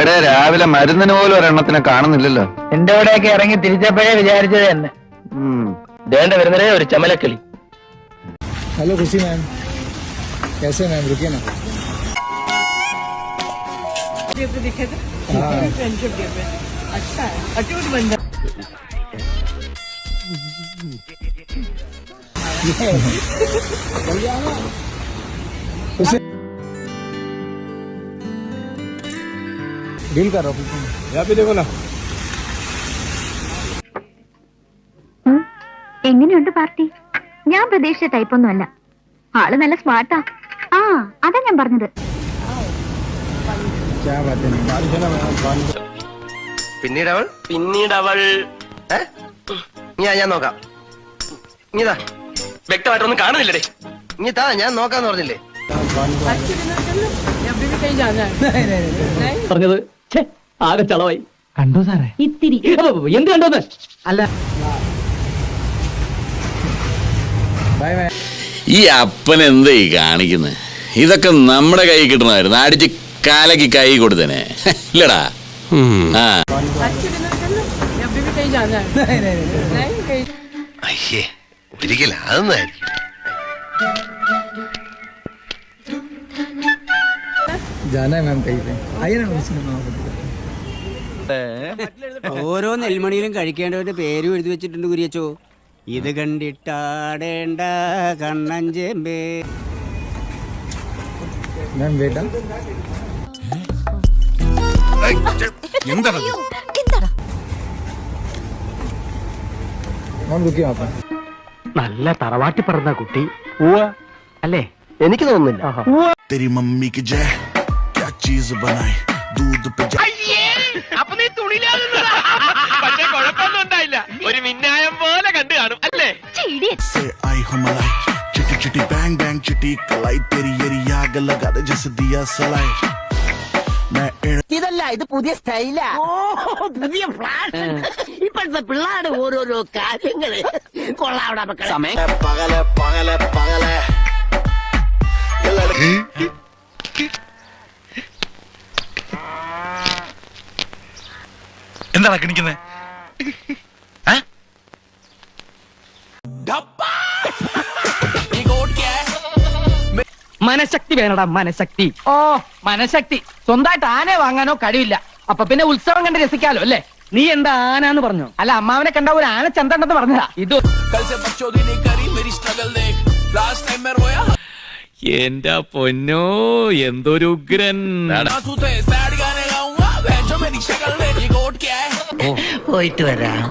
എടേ രാവിലെ മരുന്നിന് പോലും ഒരെണ്ണത്തിനെ കാണുന്നില്ലല്ലോ. എന്റെ ഇവിടെയൊക്കെ ഇറങ്ങി തിരിച്ചപ്പോഴേ വിചാരിച്ചത് തന്നെ. ദേണ്ട വരുന്നതേ ഒരു ചമലക്കിളി. हेलो खुशी मैम, कैसे मैम? रुकिए ना। अच्छा है, अटूट बंदा। डील करो यहाँ पे देखो ना। എങ്ങനെയുണ്ട് പാർട്ടി? ഞാൻ പ്രതീക്ഷിച്ച ടൈപ്പൊന്നുമല്ല. ആള് നല്ല സ്മാർട്ടാ. ആ അതാ ഞാൻ പറഞ്ഞത്. പിന്നീടവൾ ഞാൻ നോക്കാം. ഇതാ വ്യക്തമായിട്ടൊന്നും കാണുന്നില്ലേ? ഇതാ ഞാൻ നോക്കാന്ന് പറഞ്ഞില്ലേ? പറഞ്ഞത് ആകെ ചളവായി. കണ്ടോ സാറേ? ഇത്തിരി എന്ത് കണ്ടോന്ന് അല്ല. ഈ അപ്പൻ എന്താ ഈ കാണിക്കുന്നത്? ഇതൊക്കെ നമ്മുടെ കൈ കിട്ടണമായിരുന്നു. അടിച്ച് കാലക്ക് കൈ കൊടുത്തേനെ ഇല്ലടാ. അയ്യേ ഒരിക്കലും അതൊന്നായിരിക്കും. जाना है मैम कहीं पे, आइए ना सिनेमा। ഓരോ നെൽമണിയിലും കഴിക്കേണ്ടവരുടെ പേരും എഴുതി വെച്ചിട്ടുണ്ട് കുരിയച്ചോ. ഇത് കണ്ടിട്ടാടേണ്ട കണ്ണഞ്ചേമ്പേ. मैम बेटा मैम रुकिए आप। നല്ല തറവാട്ടി പറഞ്ഞ കുട്ടി അല്ലേ? എനിക്ക് തോന്നുന്നില്ല. तेरी मम्मी की जय क्या चीज बनाई दूध पे അപ്പൊ നീ തുണിയിലാകുന്നതാ. പക്ഷെ കുഴപ്പമൊന്നും ഉണ്ടായില്ല. ഒരു മിന്നായം പോലെ കണ്ടു കാണും അല്ലേ? से आई हो मलाई चिटी चिटी बैंग बैंग चिटी कलाई तेरी येरी आग लगा दे जैसे दिया सलाई मैं ഇതല്ല, ഇത് പുതിയ സ്റ്റൈലാ. പുതിയ ഫ്ലാഷ്. ഇപ്പോഴത്തെ പിള്ളേരുടെ ഓരോരോ കാര്യങ്ങള് കൊള്ളാവിടെ മക്കളെ. पगले पगले पगले എന്താണ് കിണിക്കുന്നത്? മനശക്തി വേണടാ, മനശക്തി. ഓ മനശക്തി. സ്വന്തമായിട്ട് ആനയെ വാങ്ങാനോ കഴിവില്ല. അപ്പൊ പിന്നെ ഉത്സവം കണ്ട് രസിക്കാലോ അല്ലേ? നീ എന്താ ആനാന്ന് പറഞ്ഞു? അല്ല, അമ്മാവനെ കണ്ട ഒരു ആന ചന്തണ്ടെന്ന് പറഞ്ഞതാ. ഇത് എന്റെ പൊന്നോ എന്തൊരു ഉഗ്രൻ. പോയിട്ട് വരാം.